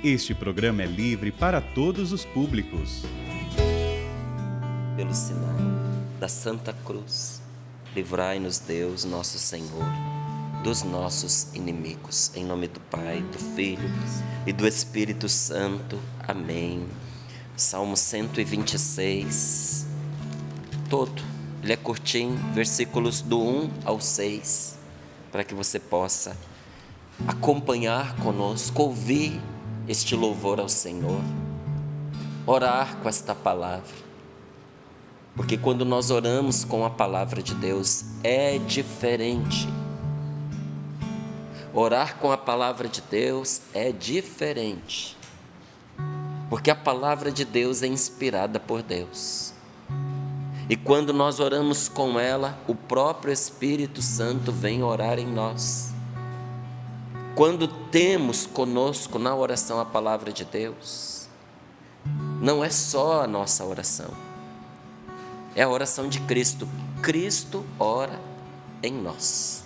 Este programa é livre para todos os públicos. Pelo sinal da Santa Cruz, livrai-nos Deus, nosso Senhor, dos nossos inimigos. Em nome do Pai, do Filho e do Espírito Santo. Amém. Salmo 126, todo. Ele é curtinho, versículos do 1 ao 6, para que você possa acompanhar conosco, ouvir este louvor ao Senhor, orar com esta palavra, porque quando nós oramos com a palavra de Deus é diferente. Orar com a palavra de Deus é diferente, porque a palavra de Deus é inspirada por Deus, e quando nós oramos com ela, o próprio Espírito Santo vem orar em nós. Quando temos conosco na oração a palavra de Deus, não é só a nossa oração, é a oração de Cristo. Cristo ora em nós.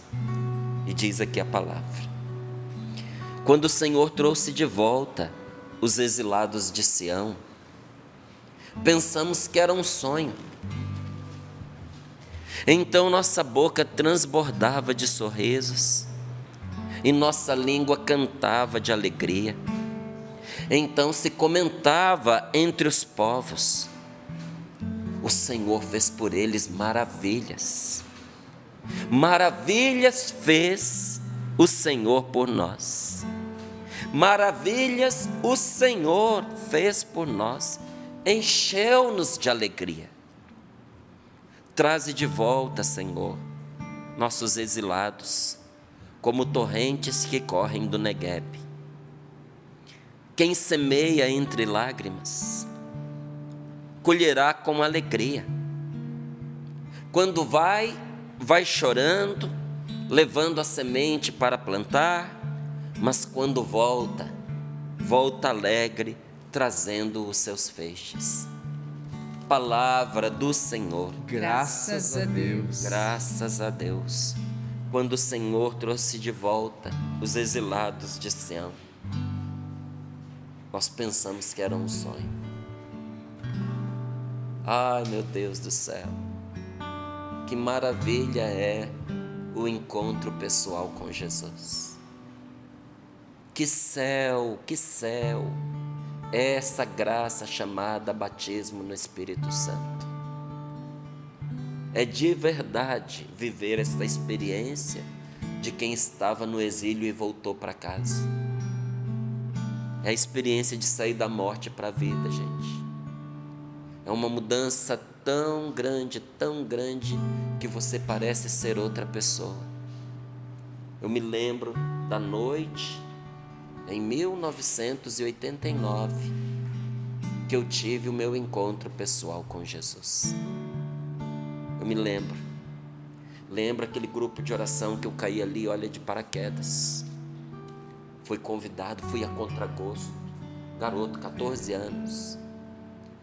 E diz aqui a palavra: quando o Senhor trouxe de volta os exilados de Sião, pensamos que era um sonho. Então nossa boca transbordava de sorrisos e nossa língua cantava de alegria. Então se comentava entre os povos: o Senhor fez por eles maravilhas. Maravilhas fez o Senhor por nós. Maravilhas o Senhor fez por nós. Encheu-nos de alegria. Traze de volta, Senhor, nossos exilados, como torrentes que correm do Negueb. Quem semeia entre lágrimas, colherá com alegria. Quando vai chorando, levando a semente para plantar, mas quando volta alegre, trazendo os seus feixes. Palavra do Senhor. Graças a Deus. Graças a Deus. Quando o Senhor trouxe de volta os exilados de Sião, nós pensamos que era um sonho. Ai, meu Deus do céu, que maravilha é o encontro pessoal com Jesus. Que céu é essa graça chamada batismo no Espírito Santo. É de verdade viver esta experiência de quem estava no exílio e voltou para casa. É a experiência de sair da morte para a vida, gente. É uma mudança tão grande, que você parece ser outra pessoa. Eu me lembro da noite, em 1989, que eu tive o meu encontro pessoal com Jesus. Eu me lembro aquele grupo de oração que eu caí ali, olha, de paraquedas. Fui convidado, fui a contragosto, garoto, 14 anos.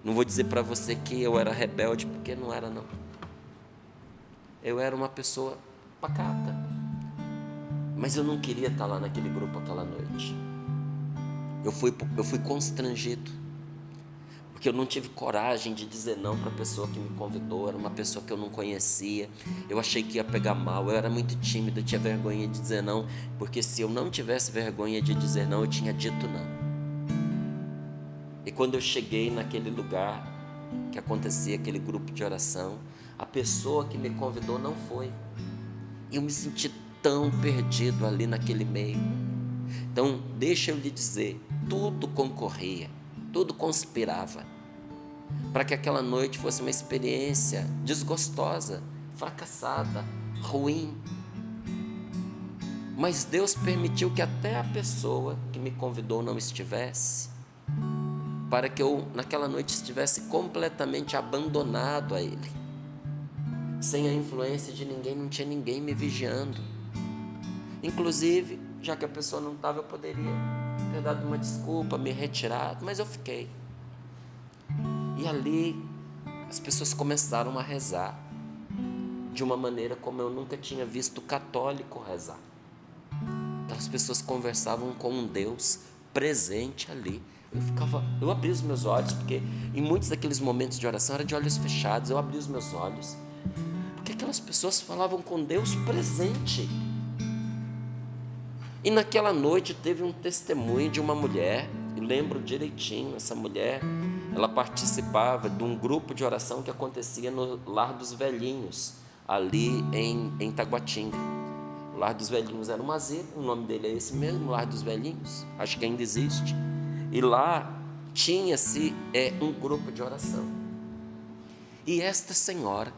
Não vou dizer para você que eu era rebelde, porque não era não. Eu era uma pessoa pacata, mas eu não queria estar lá naquele grupo aquela noite. Eu fui constrangido, porque eu não tive coragem de dizer não para a pessoa que me convidou. Era uma pessoa que eu não conhecia, eu achei que ia pegar mal, eu era muito tímido, eu tinha vergonha de dizer não, porque se eu não tivesse vergonha de dizer não, eu tinha dito não. E quando eu cheguei naquele lugar que acontecia aquele grupo de oração, a pessoa que me convidou não foi. E eu me senti tão perdido ali naquele meio. Então, deixa eu lhe dizer, tudo concorria, tudo conspirava para que aquela noite fosse uma experiência desgostosa, fracassada, ruim. Mas Deus permitiu que até a pessoa que me convidou não estivesse, para que eu naquela noite estivesse completamente abandonado a Ele, sem a influência de ninguém, não tinha ninguém me vigiando. Inclusive, já que a pessoa não estava, eu poderia ter dado uma desculpa, me retirado, mas eu fiquei. E ali as pessoas começaram a rezar de uma maneira como eu nunca tinha visto católico rezar. Então as pessoas conversavam com um Deus presente ali. Eu abri os meus olhos, porque em muitos daqueles momentos de oração era de olhos fechados. Eu abri os meus olhos, porque aquelas pessoas falavam com Deus presente. E naquela noite teve um testemunho de uma mulher, eu lembro direitinho, essa mulher, ela participava de um grupo de oração que acontecia no Lar dos Velhinhos, ali em Taguatinga. O Lar dos Velhinhos era um asilo, o nome dele é esse mesmo, Lar dos Velhinhos, acho que ainda existe. E lá tinha-se um grupo de oração. E esta senhora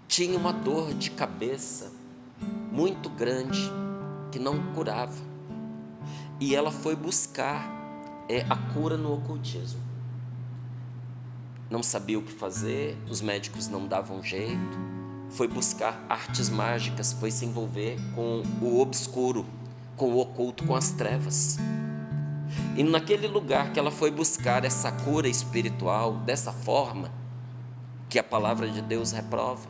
tinha uma dor de cabeça muito grande, que não curava. E ela foi buscar a cura no ocultismo. Não sabia o que fazer, os médicos não davam jeito. Foi buscar artes mágicas, foi se envolver com o obscuro, com o oculto, com as trevas. E naquele lugar que ela foi buscar essa cura espiritual, dessa forma que a palavra de Deus reprova,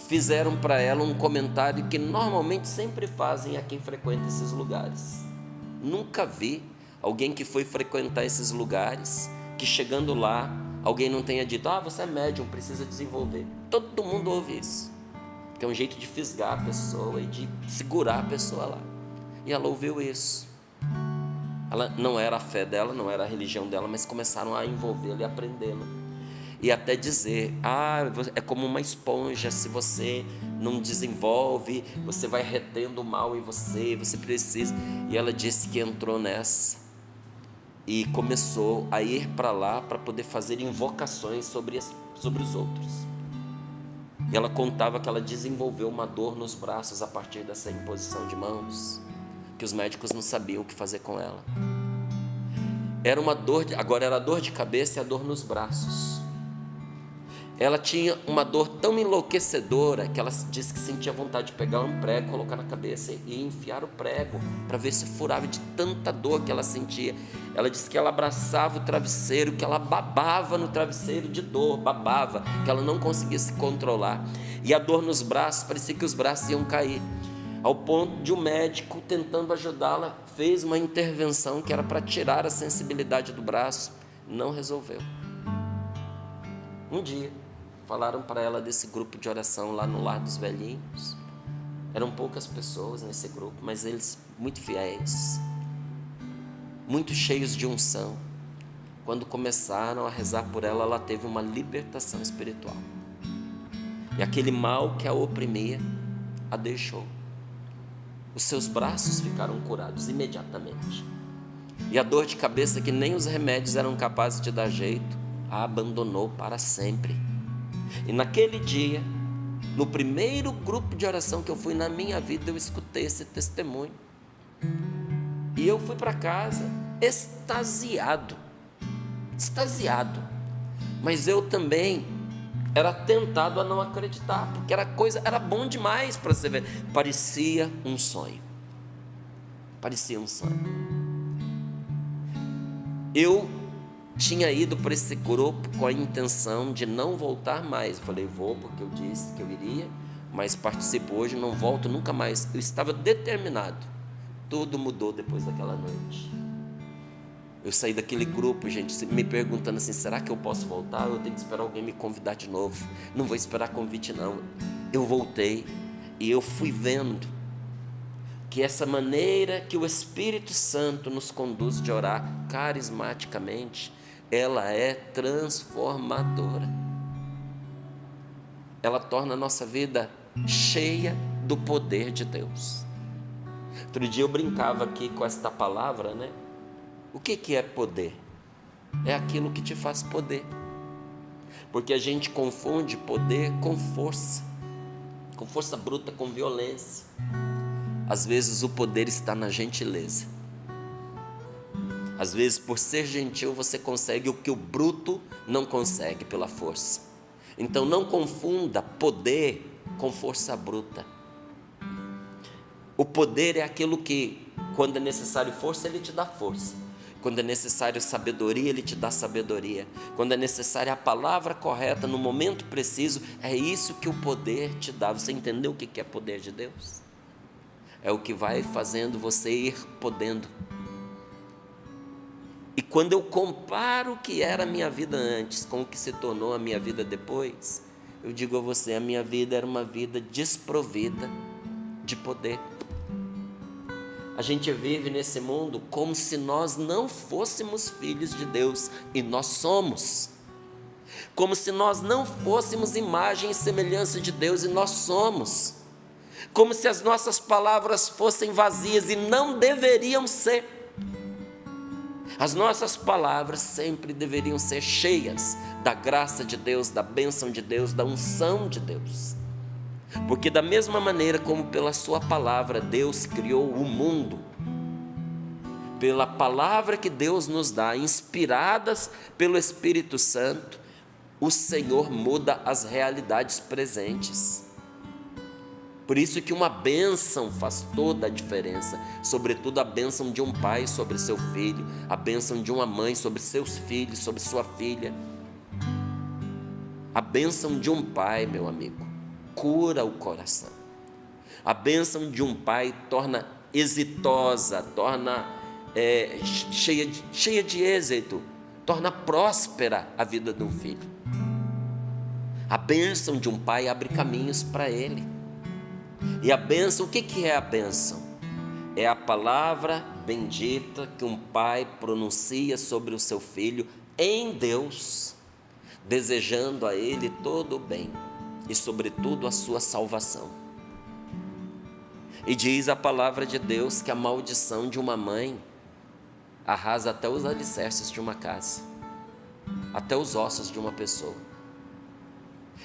fizeram para ela um comentário que normalmente sempre fazem a quem frequenta esses lugares. Nunca vi alguém que foi frequentar esses lugares, que chegando lá, alguém não tenha dito: você é médium, precisa desenvolver. Todo mundo ouve isso, que é um jeito de fisgar a pessoa e de segurar a pessoa lá. E ela ouviu isso. Ela não era a fé dela, não era a religião dela, mas começaram a envolvê-la e aprendê-la. E até dizer: é como uma esponja, se você não desenvolve, você vai retendo o mal em você, você precisa. E ela disse que entrou nessa e começou a ir para lá para poder fazer invocações sobre os outros. E ela contava que ela desenvolveu uma dor nos braços a partir dessa imposição de mãos, que os médicos não sabiam o que fazer com ela. Agora era a dor de cabeça e a dor nos braços. Ela tinha uma dor tão enlouquecedora que ela disse que sentia vontade de pegar um prego, colocar na cabeça e enfiar o prego para ver se furava, de tanta dor que ela sentia. Ela disse que ela abraçava o travesseiro, que ela babava no travesseiro de dor, babava, que ela não conseguia se controlar. E a dor nos braços, parecia que os braços iam cair, ao ponto de um médico, tentando ajudá-la, fez uma intervenção que era para tirar a sensibilidade do braço. Não resolveu. Um dia falaram para ela desse grupo de oração lá no Lar dos Velhinhos. Eram poucas pessoas nesse grupo, mas eles muito fiéis, muito cheios de unção. Quando começaram a rezar por ela, ela teve uma libertação espiritual. E aquele mal que a oprimia a deixou. Os seus braços ficaram curados imediatamente. E a dor de cabeça, que nem os remédios eram capazes de dar jeito, a abandonou para sempre. E naquele dia, no primeiro grupo de oração que eu fui na minha vida, eu escutei esse testemunho. E eu fui para casa extasiado. Mas eu também era tentado a não acreditar, porque era bom demais para você ver. Parecia um sonho. Eu tinha ido para esse grupo com a intenção de não voltar mais. Eu falei: vou porque eu disse que eu iria, mas participo hoje, não volto nunca mais. Eu estava determinado. Tudo mudou depois daquela noite. Eu saí daquele grupo, gente, me perguntando assim: será que eu posso voltar? Eu tenho que esperar alguém me convidar de novo. Não vou esperar convite não. Eu voltei e eu fui vendo que essa maneira que o Espírito Santo nos conduz de orar carismaticamente, ela é transformadora. Ela torna a nossa vida cheia do poder de Deus. Outro dia eu brincava aqui com esta palavra, né? O que é poder? É aquilo que te faz poder. Porque a gente confunde poder com força bruta, com violência. Às vezes o poder está na gentileza. Às vezes, por ser gentil, você consegue o que o bruto não consegue pela força. Então não confunda poder com força bruta. O poder é aquilo que, quando é necessário força, ele te dá força. Quando é necessário sabedoria, ele te dá sabedoria. Quando é necessária a palavra correta, no momento preciso, é isso que o poder te dá. Você entendeu o que é poder de Deus? é o que vai fazendo você ir podendo. E quando eu comparo o que era a minha vida antes com o que se tornou a minha vida depois, eu digo a você, a minha vida era uma vida desprovida de poder. A gente vive nesse mundo como se nós não fôssemos filhos de Deus, e nós somos. Como se nós não fôssemos imagem e semelhança de Deus, e nós somos. Como se as nossas palavras fossem vazias, e não deveriam ser. As nossas palavras sempre deveriam ser cheias da graça de Deus, da bênção de Deus, da unção de Deus. Porque da mesma maneira como pela sua palavra Deus criou o mundo, pela palavra que Deus nos dá, inspiradas pelo Espírito Santo, o Senhor muda as realidades presentes. Por isso que uma bênção faz toda a diferença, sobretudo a bênção de um pai sobre seu filho, a bênção de uma mãe sobre seus filhos, sobre sua filha. A bênção de um pai, meu amigo, cura o coração. A bênção de um pai torna exitosa, torna cheia de êxito, torna próspera a vida de um filho. A bênção de um pai abre caminhos para ele. E a bênção, o que é a bênção? É a palavra bendita que um pai pronuncia sobre o seu filho em Deus, desejando a ele todo o bem e sobretudo a sua salvação. E diz a palavra de Deus que a maldição de uma mãe arrasa até os alicerces de uma casa, até os ossos de uma pessoa.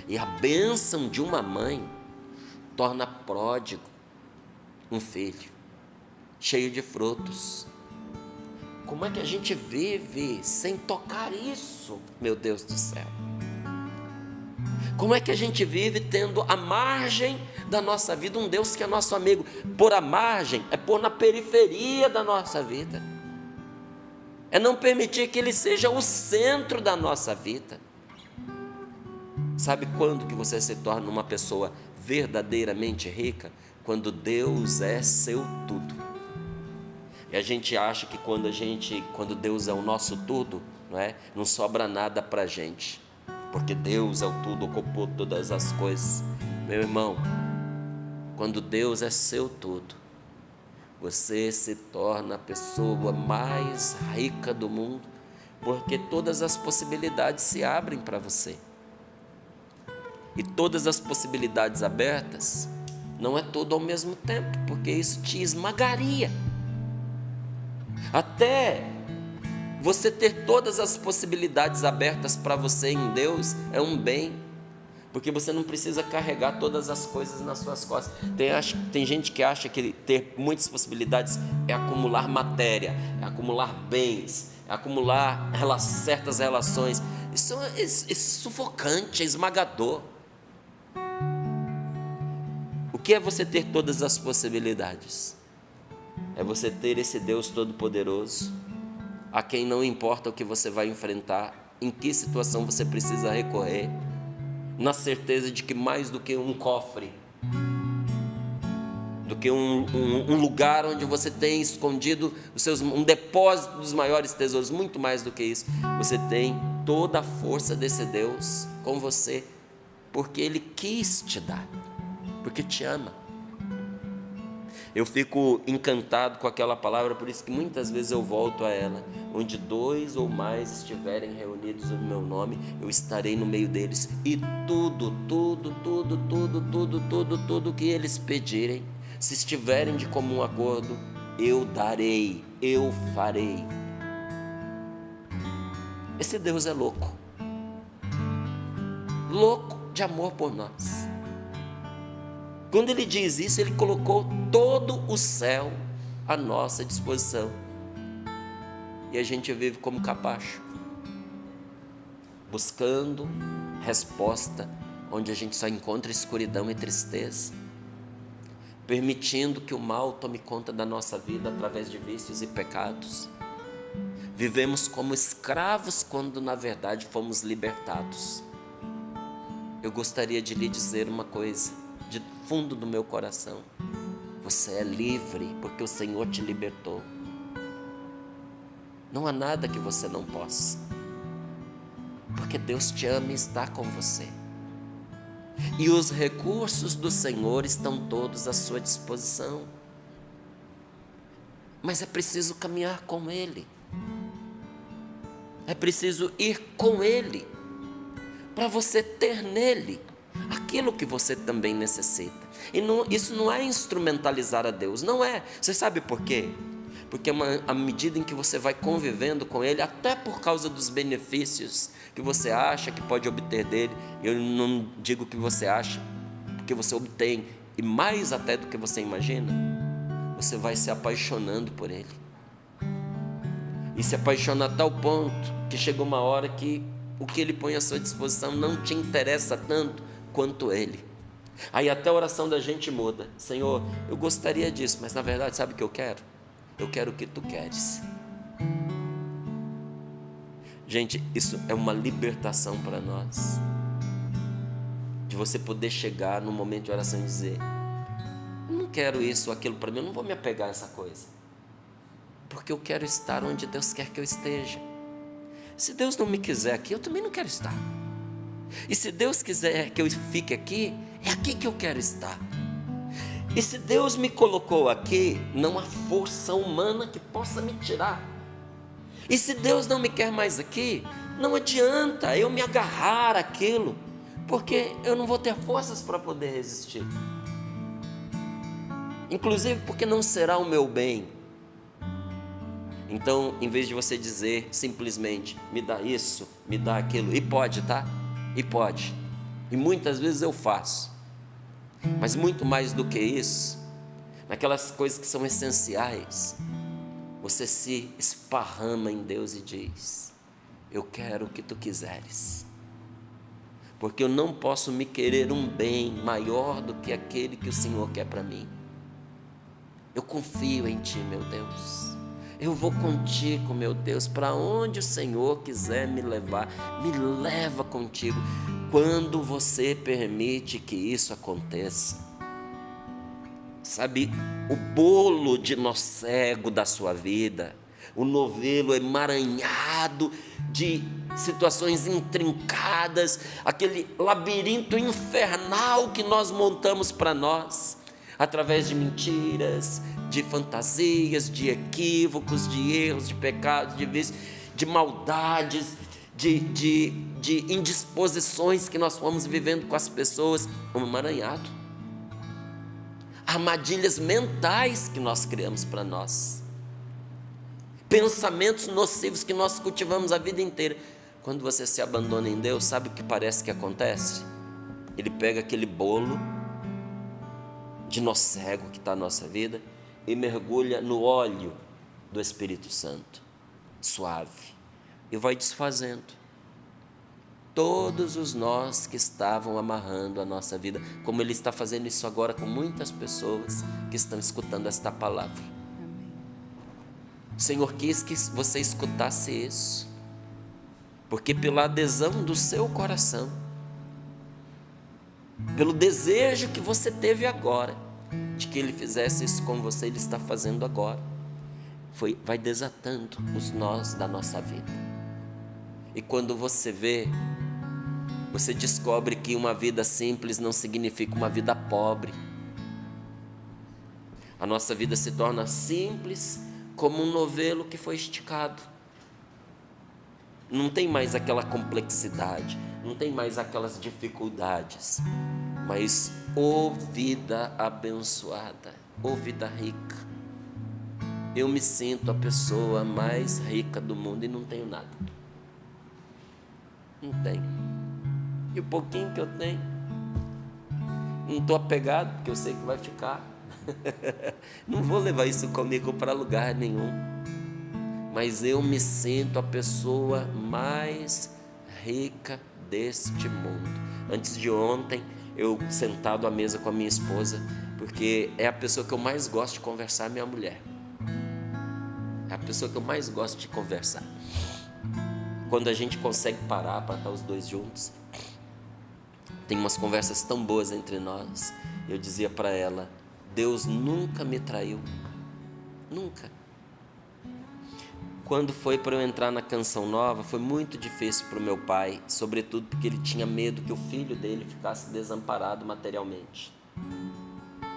E a bênção de uma mãe torna pródigo um filho, cheio de frutos. Como é que a gente vive sem tocar isso, meu Deus do céu? Como é que a gente vive tendo à margem da nossa vida um Deus que é nosso amigo? Pôr à margem é pôr na periferia da nossa vida, é não permitir que Ele seja o centro da nossa vida. Sabe quando que você se torna uma pessoa verdadeiramente rica? Quando Deus é seu tudo. E a gente acha que quando Deus é o nosso tudo, não sobra nada para a gente, porque Deus é o tudo, ocupou todas as coisas. Meu irmão, quando Deus é seu tudo, você se torna a pessoa mais rica do mundo, porque todas as possibilidades se abrem para você. E todas as possibilidades abertas, não é tudo ao mesmo tempo, porque isso te esmagaria. Até você ter todas as possibilidades abertas para você em Deus é um bem, porque você não precisa carregar todas as coisas nas suas costas. Tem gente que acha que ter muitas possibilidades é acumular matéria, é acumular bens, é acumular certas relações. Isso é sufocante, é esmagador. O que é você ter todas as possibilidades? É você ter esse Deus Todo-Poderoso, a quem não importa o que você vai enfrentar, em que situação você precisa recorrer, na certeza de que mais do que um cofre, do que um lugar onde você tem escondido um depósito dos maiores tesouros, muito mais do que isso, você tem toda a força desse Deus com você, porque Ele quis te dar, porque te ama. Eu fico encantado com aquela palavra, por isso que muitas vezes eu volto a ela. Onde 2 ou mais estiverem reunidos no meu nome, eu estarei no meio deles. E tudo que eles pedirem, se estiverem de comum acordo, eu darei, eu farei. Esse Deus é louco. Louco de amor por nós. Quando Ele diz isso, Ele colocou todo o céu à nossa disposição. E a gente vive como capacho, buscando resposta onde a gente só encontra escuridão e tristeza, permitindo que o mal tome conta da nossa vida através de vícios e pecados. Vivemos como escravos quando na verdade fomos libertados. Eu gostaria de lhe dizer uma coisa, de fundo do meu coração: Você é livre porque o Senhor te libertou. Não há nada que você não possa, porque Deus te ama e está com você. E os recursos do Senhor estão todos à sua disposição. Mas é preciso caminhar com Ele. É preciso ir com Ele, para você ter nele aquilo que você também necessita. E isso não é instrumentalizar a Deus, não é. Você sabe por quê? Porque à medida em que você vai convivendo com Ele, até por causa dos benefícios que você acha que pode obter dele, eu não digo que você acha, porque você obtém, e mais até do que você imagina, você vai se apaixonando por Ele. E se apaixona a tal ponto que chega uma hora que o que Ele põe à sua disposição não te interessa tanto quanto Ele. Aí até a oração da gente muda. Senhor, eu gostaria disso, mas na verdade sabe o que eu quero? Eu quero o que Tu queres. Gente, isso é uma libertação para nós. De você poder chegar no momento de oração e dizer: eu não quero isso ou aquilo para mim, eu não vou me apegar a essa coisa, porque eu quero estar onde Deus quer que eu esteja. Se Deus não me quiser aqui, eu também não quero estar. E se Deus quiser que eu fique aqui, é aqui que eu quero estar. E se Deus me colocou aqui, não há força humana que possa me tirar. E se Deus não me quer mais aqui, não adianta eu me agarrar àquilo, porque eu não vou ter forças para poder resistir. Inclusive porque não será o meu bem. Então, em vez de você dizer simplesmente, me dá isso, me dá aquilo, e pode, tá? E pode. E muitas vezes eu faço. Mas muito mais do que isso, naquelas coisas que são essenciais, você se esparrama em Deus e diz: eu quero o que Tu quiseres, porque eu não posso me querer um bem maior do que aquele que o Senhor quer para mim. Eu confio em Ti, meu Deus. Eu vou contigo, meu Deus, para onde o Senhor quiser me levar, me leva contigo. Quando você permite que isso aconteça, sabe, o bolo de nó cego da sua vida, o novelo emaranhado de situações intrincadas, aquele labirinto infernal que nós montamos para nós, através de mentiras, de fantasias, de equívocos, de erros, de pecados, de vícios, de maldades, de indisposições que nós fomos vivendo com as pessoas, um emaranhado. Armadilhas mentais que nós criamos para nós, pensamentos nocivos que nós cultivamos a vida inteira. Quando você se abandona em Deus, sabe o que parece que acontece? Ele pega aquele bolo de nó cego que está na nossa vida e mergulha no óleo do Espírito Santo, suave, e vai desfazendo todos os nós que estavam amarrando a nossa vida, como Ele está fazendo isso agora com muitas pessoas que estão escutando esta palavra. O Senhor quis que você escutasse isso, porque pela adesão do seu coração, pelo desejo que você teve agora, de que Ele fizesse isso com você, Ele está fazendo agora. Vai desatando os nós da nossa vida. E quando você vê, você descobre que uma vida simples não significa uma vida pobre. A nossa vida se torna simples como um novelo que foi esticado. Não tem mais aquela complexidade, não tem mais aquelas dificuldades, mas vida abençoada, vida rica. Eu me sinto a pessoa mais rica do mundo e não tenho nada. Não tenho. E o pouquinho que eu tenho, não estou apegado, porque eu sei que vai ficar. Não vou levar isso comigo para lugar nenhum. Mas eu me sinto a pessoa mais rica deste mundo. Antes de ontem, eu sentado à mesa com a minha esposa, porque é a pessoa que eu mais gosto de conversar, minha mulher. É a pessoa que eu mais gosto de conversar. Quando a gente consegue parar para estar os dois juntos, tem umas conversas tão boas entre nós. Eu dizia para ela: Deus nunca me traiu, nunca. Quando foi para eu entrar na Canção Nova, foi muito difícil para o meu pai, sobretudo porque ele tinha medo que o filho dele ficasse desamparado materialmente.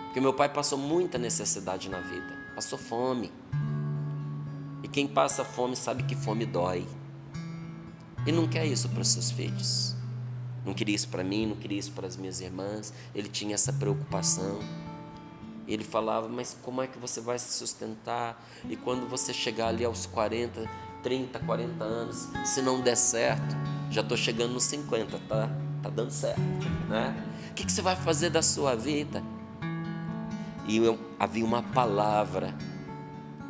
Porque meu pai passou muita necessidade na vida, passou fome. E quem passa fome sabe que fome dói. E não quer isso para os seus filhos. Não queria isso para mim, não queria isso para as minhas irmãs. Ele tinha essa preocupação. Ele falava, mas como é que você vai se sustentar? E quando você chegar ali aos 40, 30, 40 anos, se não der certo, já estou chegando nos 50, tá dando certo, né? O que você vai fazer da sua vida? E havia uma palavra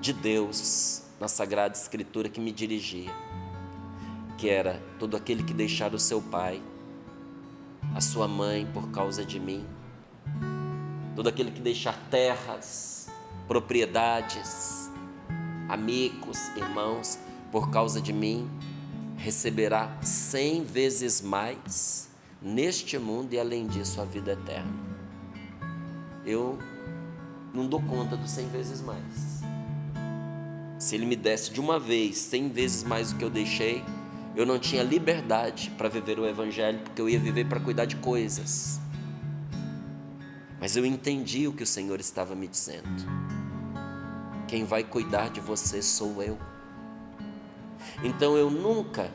de Deus na Sagrada Escritura que me dirigia, que era: todo aquele que deixar o seu pai, a sua mãe por causa de mim, todo aquele que deixar terras, propriedades, amigos, irmãos, por causa de mim, receberá 100 vezes mais neste mundo e além disso a vida eterna. Eu não dou conta dos 100 vezes mais. Se ele me desse de uma vez 100 vezes mais do que eu deixei, eu não tinha liberdade para viver o Evangelho, porque eu ia viver para cuidar de coisas. Mas eu entendi o que o Senhor estava me dizendo. Quem vai cuidar de você sou eu. Então eu nunca,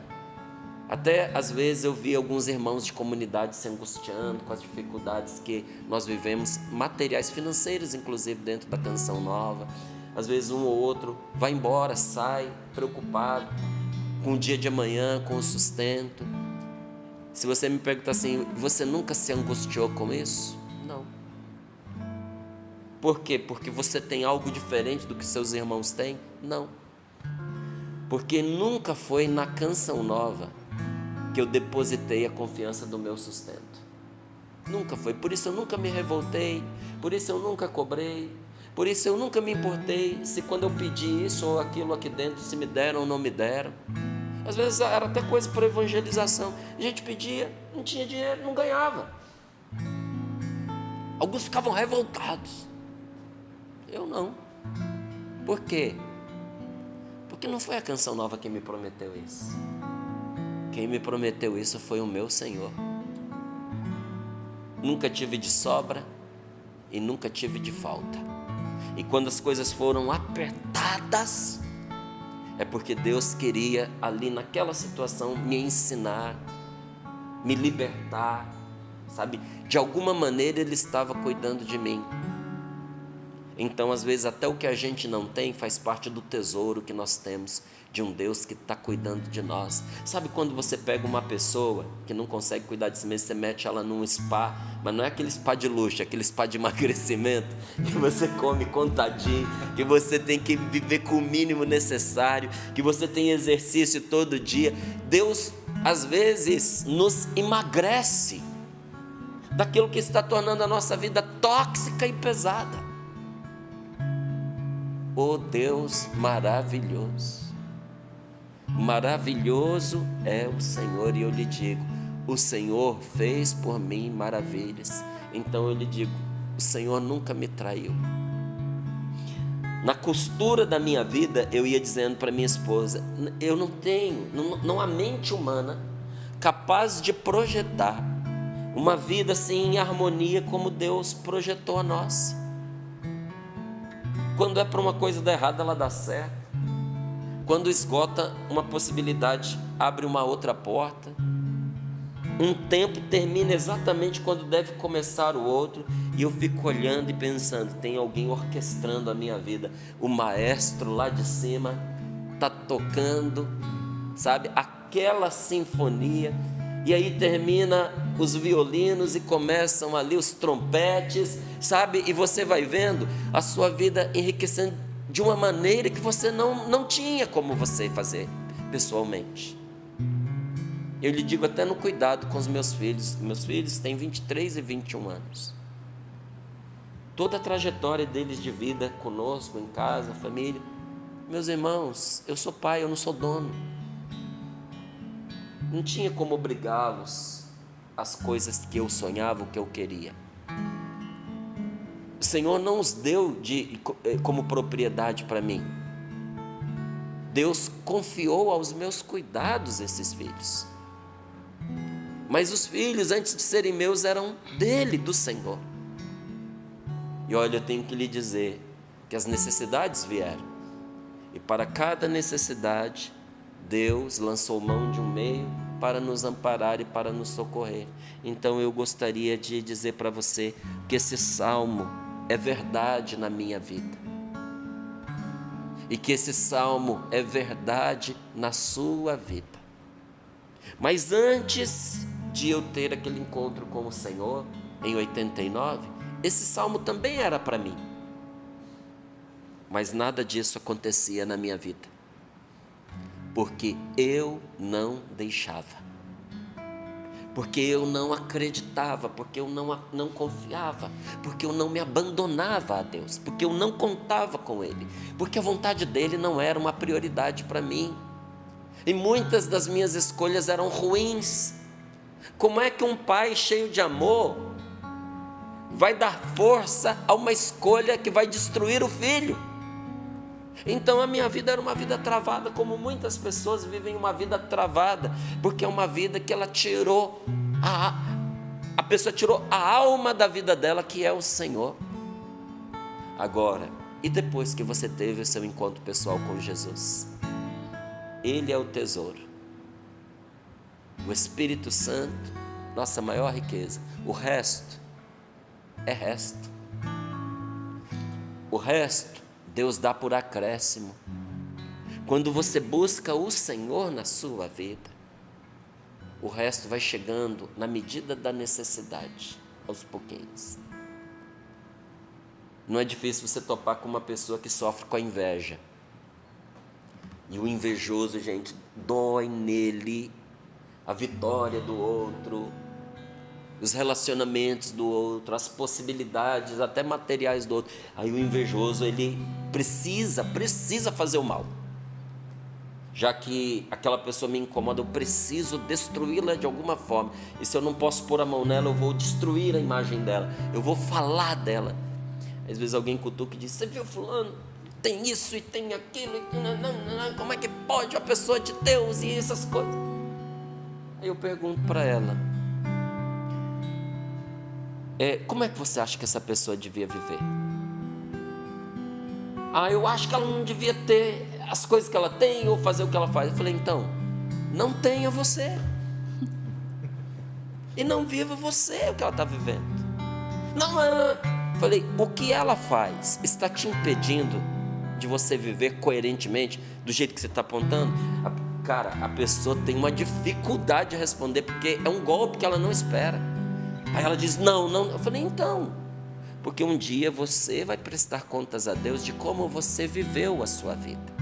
até às vezes eu vi alguns irmãos de comunidade se angustiando com as dificuldades que nós vivemos, materiais, financeiras, inclusive dentro da Canção Nova. Às vezes um ou outro vai embora, sai preocupado com o dia de amanhã, com o sustento. Se você me perguntar assim, você nunca se angustiou com isso? Não. Por quê? Porque você tem algo diferente do que seus irmãos têm? Não. Porque nunca foi na Canção Nova que eu depositei a confiança do meu sustento. Nunca foi. Por isso eu nunca me revoltei, por isso eu nunca cobrei, por isso eu nunca me importei se quando eu pedi isso ou aquilo aqui dentro, se me deram ou não me deram. Às vezes era até coisa por evangelização. A gente pedia, não tinha dinheiro, não ganhava. Alguns ficavam revoltados. Eu não. Por quê? Porque não foi a Canção Nova quem me prometeu isso. Quem me prometeu isso foi o meu Senhor. Nunca tive de sobra e nunca tive de falta. E quando as coisas foram apertadas, é porque Deus queria ali naquela situação me ensinar, me libertar, sabe? De alguma maneira Ele estava cuidando de mim. Então, às vezes, até o que a gente não tem faz parte do tesouro que nós temos de um Deus que está cuidando de nós. Sabe quando você pega uma pessoa que não consegue cuidar de si mesma, você mete ela num spa, mas não é aquele spa de luxo, é aquele spa de emagrecimento, que você come contadinho, que você tem que viver com o mínimo necessário, que você tem exercício todo dia. Deus, às vezes, nos emagrece daquilo que está tornando a nossa vida tóxica e pesada. Oh Deus maravilhoso, maravilhoso é o Senhor, e eu lhe digo, o Senhor fez por mim maravilhas. Então eu lhe digo, o Senhor nunca me traiu. Na costura da minha vida, eu ia dizendo para minha esposa, eu não há mente humana capaz de projetar uma vida assim em harmonia como Deus projetou a nossa. Quando é para uma coisa dar errado, ela dá certo. Quando esgota uma possibilidade, abre uma outra porta. Um tempo termina exatamente quando deve começar o outro. E eu fico olhando e pensando, tem alguém orquestrando a minha vida. O maestro lá de cima está tocando, sabe, aquela sinfonia. E aí termina os violinos e começam ali os trompetes, sabe? E você vai vendo a sua vida enriquecendo de uma maneira que você não tinha como você fazer pessoalmente. Eu lhe digo até no cuidado com os meus filhos. Meus filhos têm 23 e 21 anos. Toda a trajetória deles de vida conosco, em casa, família. Meus irmãos, eu sou pai, eu não sou dono. Não tinha como obrigá-los às coisas que eu sonhava, o que eu queria. Senhor não os deu como propriedade para mim. Deus confiou aos meus cuidados esses filhos. Mas os filhos, antes de serem meus, eram dele, do Senhor. E olha, eu tenho que lhe dizer que as necessidades vieram. E para cada necessidade, Deus lançou mão de um meio para nos amparar e para nos socorrer. Então eu gostaria de dizer para você que esse salmo é verdade na minha vida. E que esse salmo é verdade na sua vida. Mas antes de eu ter aquele encontro com o Senhor, em 89, esse salmo também era para mim. Mas nada disso acontecia na minha vida. Porque eu não deixava. Porque eu não acreditava, porque eu não confiava, porque eu não me abandonava a Deus, porque eu não contava com Ele, porque a vontade dEle não era uma prioridade para mim. E muitas das minhas escolhas eram ruins. Como é que um pai cheio de amor vai dar força a uma escolha que vai destruir o filho? Então a minha vida era uma vida travada, como muitas pessoas vivem uma vida travada, porque é uma vida que ela tirou, a pessoa tirou a alma da vida dela, que é o Senhor. Agora, e depois que você teve o seu encontro pessoal com Jesus? Ele é o tesouro, o Espírito Santo, nossa maior riqueza. O resto é resto. O resto Deus dá por acréscimo. Quando você busca o Senhor na sua vida, o resto vai chegando na medida da necessidade, aos pouquinhos. Não é difícil você topar com uma pessoa que sofre com a inveja. E o invejoso, gente, dói nele a vitória do outro, os relacionamentos do outro, as possibilidades até materiais do outro. Aí o invejoso, ele precisa fazer o mal. Já que aquela pessoa me incomoda, eu preciso destruí-la de alguma forma. E se eu não posso pôr a mão nela, eu vou destruir a imagem dela, eu vou falar dela. Às vezes alguém cutuca e diz: você viu fulano? Tem isso e tem aquilo, como é que pode uma pessoa de Deus e essas coisas? Aí eu pergunto para ela: como é que você acha que essa pessoa devia viver? Eu acho que ela não devia ter as coisas que ela tem ou fazer o que ela faz. Eu falei: então, não tenha você. E não viva você o que ela está vivendo. Falei: o que ela faz está te impedindo de você viver coerentemente do jeito que você está apontando? Cara, a pessoa tem uma dificuldade de responder, porque é um golpe que ela não espera. Aí ela diz: não. Eu falei: então, porque um dia você vai prestar contas a Deus de como você viveu a sua vida.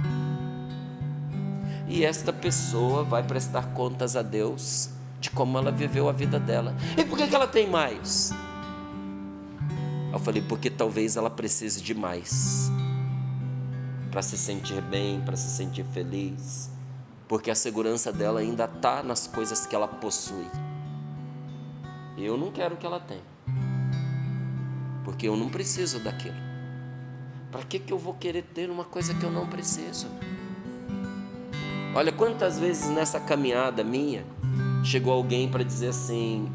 E esta pessoa vai prestar contas a Deus de como ela viveu a vida dela. E por que ela tem mais? Eu falei: porque talvez ela precise de mais para se sentir bem, para se sentir feliz, porque a segurança dela ainda está nas coisas que ela possui. Eu não quero que ela tenha, porque eu não preciso daquilo. Para que eu vou querer ter uma coisa que eu não preciso? Olha, quantas vezes nessa caminhada minha chegou alguém para dizer assim: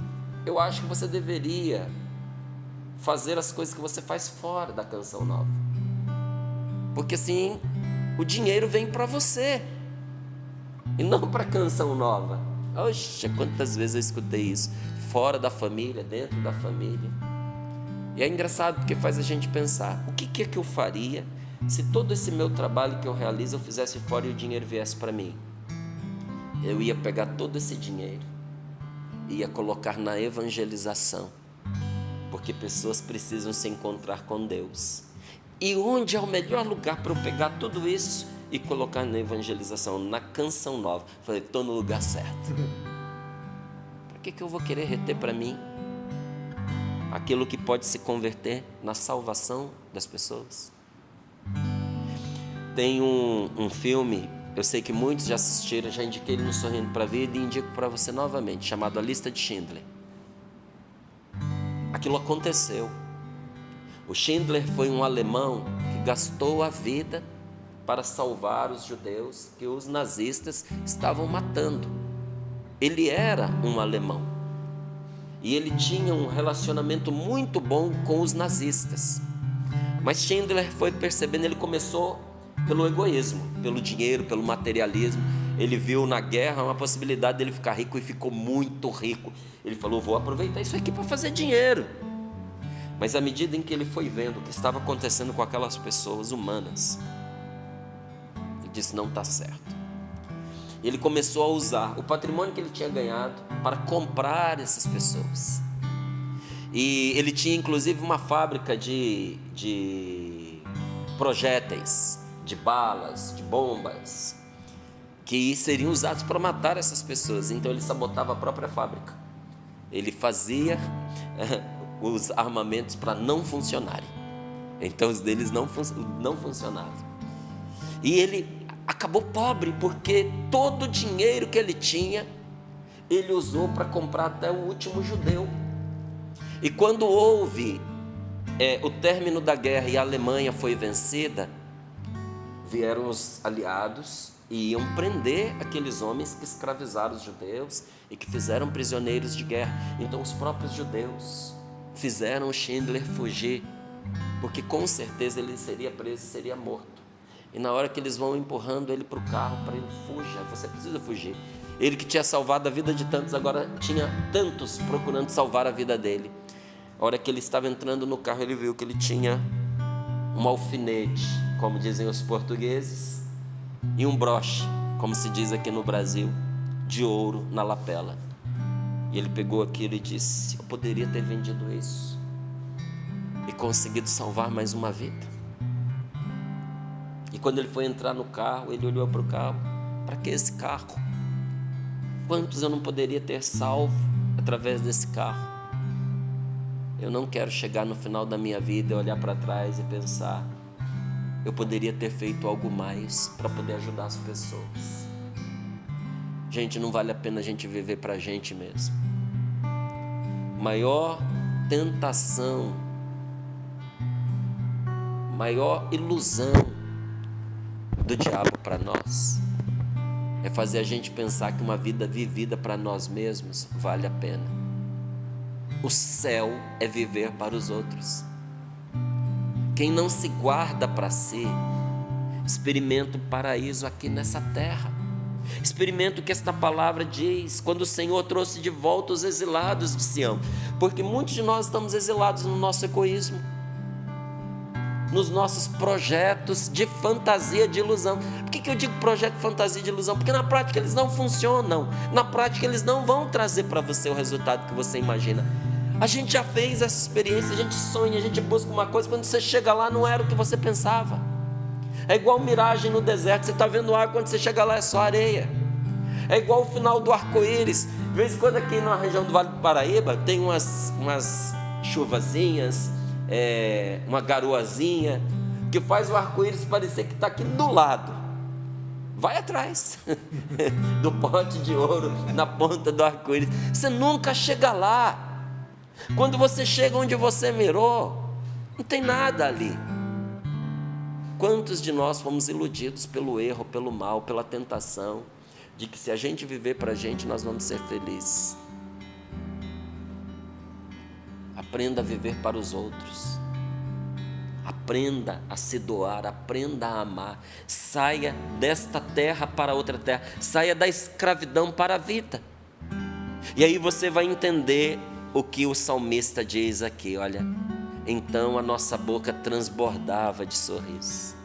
eu acho que você deveria fazer as coisas que você faz fora da Canção Nova, porque assim o dinheiro vem para você e não para a Canção Nova. Oxe, quantas vezes eu escutei isso, fora da família, dentro da família. E é engraçado porque faz a gente pensar: o que é que eu faria se todo esse meu trabalho que eu realizo eu fizesse fora e o dinheiro viesse para mim? Eu ia pegar todo esse dinheiro e ia colocar na evangelização, porque pessoas precisam se encontrar com Deus. E onde é o melhor lugar para eu pegar tudo isso e colocar na evangelização? Na Canção Nova. Falei: estou no lugar certo. Para que eu vou querer reter para mim aquilo que pode se converter na salvação das pessoas? Tem um filme, eu sei que muitos já assistiram, já indiquei ele no Sorrindo para a Vida e indico para você novamente, chamado A Lista de Schindler. Aquilo aconteceu. O Schindler foi um alemão que gastou a vida para salvar os judeus que os nazistas estavam matando. Ele era um alemão e ele tinha um relacionamento muito bom com os nazistas. Mas Schindler foi percebendo, ele começou pelo egoísmo, pelo dinheiro, pelo materialismo. Ele viu na guerra uma possibilidade dele ficar rico e ficou muito rico. Ele falou: vou aproveitar isso aqui para fazer dinheiro. Mas à medida em que ele foi vendo o que estava acontecendo com aquelas pessoas humanas, ele disse: não está certo. Ele começou a usar o patrimônio que ele tinha ganhado para comprar essas pessoas. E ele tinha inclusive uma fábrica de projéteis, de balas, de bombas, que seriam usados para matar essas pessoas. Então ele sabotava a própria fábrica. Ele fazia os armamentos para não funcionarem. Então os deles não funcionavam. E ele acabou pobre, porque todo o dinheiro que ele tinha, ele usou para comprar até o último judeu. E quando houve o término da guerra e a Alemanha foi vencida, vieram os aliados e iam prender aqueles homens que escravizaram os judeus e que fizeram prisioneiros de guerra. Então os próprios judeus fizeram o Schindler fugir, porque com certeza ele seria preso, seria morto. E na hora que eles vão empurrando ele para o carro, para ele: fuja, você precisa fugir. Ele que tinha salvado a vida de tantos, agora tinha tantos procurando salvar a vida dele. A hora que ele estava entrando no carro, ele viu que ele tinha um alfinete, como dizem os portugueses, e um broche, como se diz aqui no Brasil, de ouro na lapela. E ele pegou aquilo e disse: eu poderia ter vendido isso e conseguido salvar mais uma vida. E quando ele foi entrar no carro, ele olhou para o carro: para que esse carro? Quantos eu não poderia ter salvo através desse carro? Eu não quero chegar no final da minha vida e olhar para trás e pensar: eu poderia ter feito algo mais para poder ajudar as pessoas. Gente, não vale a pena a gente viver para a gente mesmo. Maior tentação, maior ilusão do diabo para nós é fazer a gente pensar que uma vida vivida para nós mesmos vale a pena. O céu é viver para os outros. Quem não se guarda para si, experimenta o paraíso aqui nessa terra. Experimenta o que esta palavra diz, quando o Senhor trouxe de volta os exilados de Sião. Porque muitos de nós estamos exilados no nosso egoísmo, nos nossos projetos de fantasia, de ilusão. Por que eu digo projeto de fantasia, de ilusão? Porque na prática eles não funcionam. Na prática eles não vão trazer para você o resultado que você imagina. A gente já fez essa experiência, a gente sonha, a gente busca uma coisa, quando você chega lá não era o que você pensava. É igual miragem no deserto, você está vendo água, quando você chega lá é só areia. É igual o final do arco-íris. De vez em quando aqui na região do Vale do Paraíba tem umas chuvazinhas, uma garoazinha, que faz o arco-íris parecer que está aqui do lado. Vai atrás do pote de ouro na ponta do arco-íris. Você nunca chega lá. Quando você chega onde você mirou, não tem nada ali. Quantos de nós fomos iludidos pelo erro, pelo mal, pela tentação de que se a gente viver para a gente, nós vamos ser felizes. Aprenda a viver para os outros. Aprenda a se doar, aprenda a amar. Saia desta terra para outra terra. Saia da escravidão para a vida. E aí você vai entender o que o salmista diz aqui, olha: então a nossa boca transbordava de sorriso.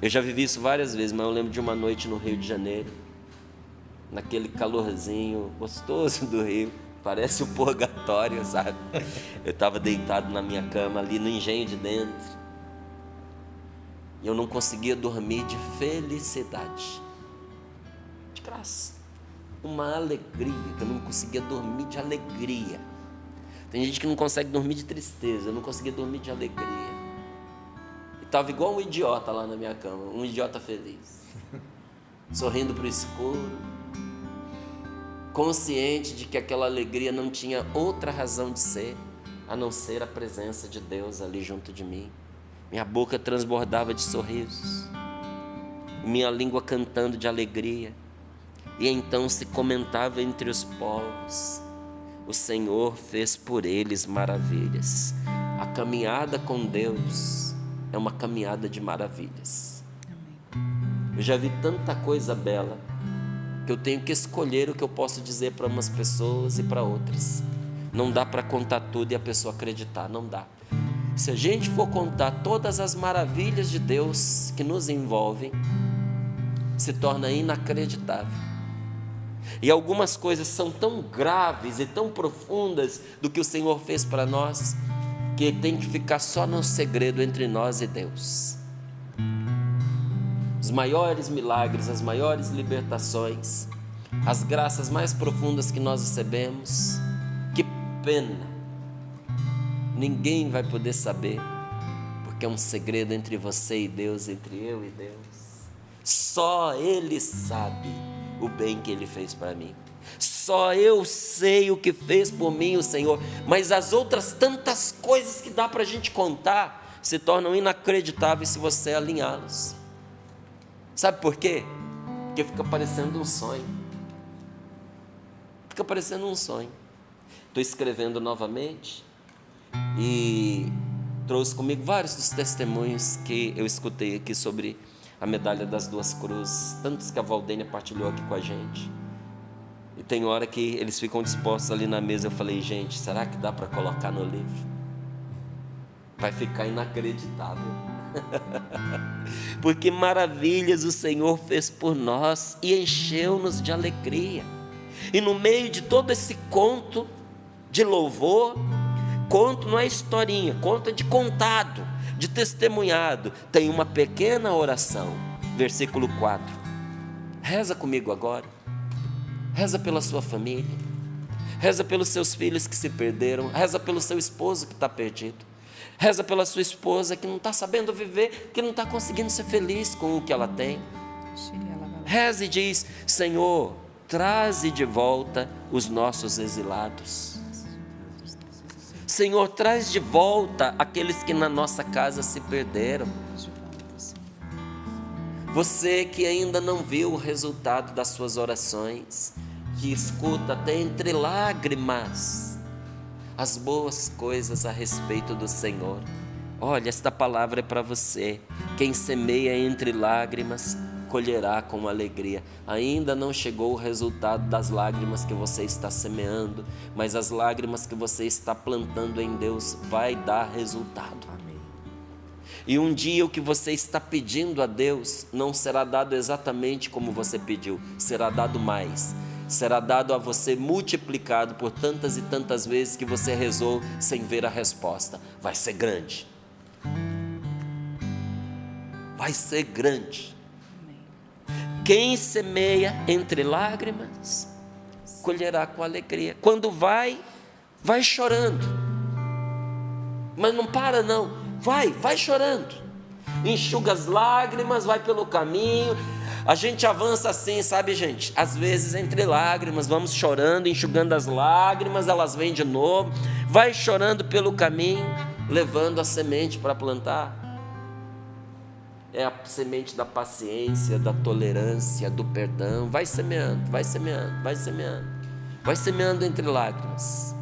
Eu já vivi isso várias vezes, mas eu lembro de uma noite no Rio de Janeiro, naquele calorzinho gostoso do Rio, parece um purgatório, sabe? Eu estava deitado na minha cama ali no Engenho de Dentro, e eu não conseguia dormir de felicidade, de graça. Uma alegria, que eu não conseguia dormir de alegria. Tem gente que não consegue dormir de tristeza, eu não conseguia dormir de alegria. E estava igual um idiota lá na minha cama, um idiota feliz, sorrindo para o escuro, consciente de que aquela alegria não tinha outra razão de ser a não ser a presença de Deus ali junto de mim. Minha boca transbordava de sorrisos, minha língua cantando de alegria. E então se comentava entre os povos: o Senhor fez por eles maravilhas. A caminhada com Deus é uma caminhada de maravilhas. Eu já vi tanta coisa bela que eu tenho que escolher o que eu posso dizer para umas pessoas e para outras. Não dá para contar tudo e a pessoa acreditar, não dá. Se a gente for contar todas as maravilhas de Deus que nos envolvem, se torna inacreditável. E algumas coisas são tão graves e tão profundas do que o Senhor fez para nós, que tem que ficar só no segredo entre nós e Deus. Os maiores milagres, as maiores libertações, as graças mais profundas que nós recebemos, que pena, ninguém vai poder saber, porque é um segredo entre você e Deus, entre eu e Deus. Só Ele sabe o bem que Ele fez para mim. Só eu sei o que fez por mim o Senhor. Mas as outras tantas coisas que dá para a gente contar se tornam inacreditáveis se você alinhá-las. Sabe por quê? Porque fica parecendo um sonho. Fica parecendo um sonho. Estou escrevendo novamente e trouxe comigo vários dos testemunhos que eu escutei aqui sobre a medalha das duas cruzes, tantos que a Valdênia partilhou aqui com a gente. E tem hora que eles ficam dispostos ali na mesa. Eu falei: gente, será que dá para colocar no livro? Vai ficar inacreditável. Porque maravilhas o Senhor fez por nós e encheu-nos de alegria. E no meio de todo esse conto de louvor, conto não é historinha, conto é de contado, de testemunhado, tem uma pequena oração. Versículo 4. Reza comigo agora. Reza pela sua família, reza pelos seus filhos que se perderam, reza pelo seu esposo que está perdido, reza pela sua esposa que não está sabendo viver, que não está conseguindo ser feliz com o que ela tem. Reza e diz: Senhor, traze de volta os nossos exilados. Senhor, traz de volta aqueles que na nossa casa se perderam. Você que ainda não viu o resultado das suas orações, que escuta até entre lágrimas as boas coisas a respeito do Senhor, olha, esta palavra é para você. Quem semeia entre lágrimas colherá com alegria. Ainda não chegou o resultado das lágrimas que você está semeando, mas as lágrimas que você está plantando em Deus vai dar resultado. Amém. E um dia o que você está pedindo a Deus não será dado exatamente como você pediu, será dado mais. Será dado a você multiplicado por tantas e tantas vezes que você rezou sem ver a resposta. Vai ser grande. Vai ser grande. Quem semeia entre lágrimas, colherá com alegria. Quando vai chorando. Mas não para não, vai chorando. Enxuga as lágrimas, vai pelo caminho. A gente avança assim, sabe, gente? Às vezes entre lágrimas, vamos chorando, enxugando as lágrimas, elas vêm de novo. Vai chorando pelo caminho, levando a semente para plantar. É a semente da paciência, da tolerância, do perdão. Vai semeando, vai semeando, vai semeando. Vai semeando entre lágrimas.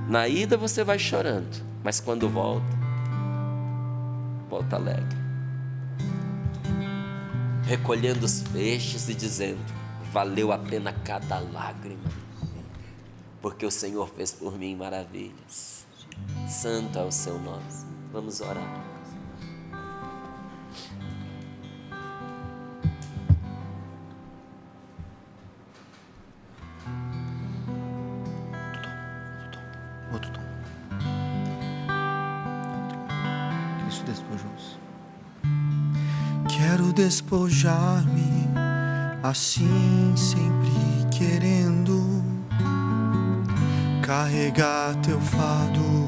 Na ida você vai chorando, mas quando volta alegre. Recolhendo os feixes e dizendo: valeu a pena cada lágrima, porque o Senhor fez por mim maravilhas. Santo é o seu nome. Vamos orar. Outro tom. Isso despojou-se. Quero despojar-me assim, sempre querendo carregar teu fardo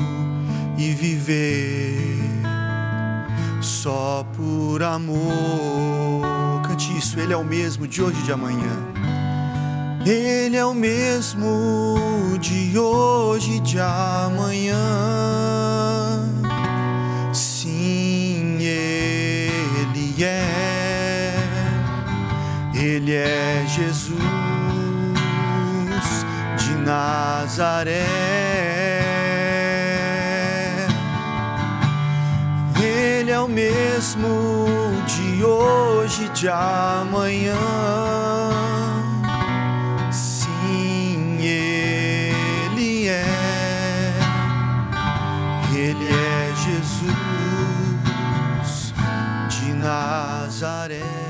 e viver só por amor. Cante isso. Ele é o mesmo de hoje e de amanhã. Ele é o mesmo de hoje e de amanhã. Sim, Ele é Jesus de Nazaré. Ele é o mesmo de hoje e de amanhã. Sim, Ele é Jesus de Nazaré.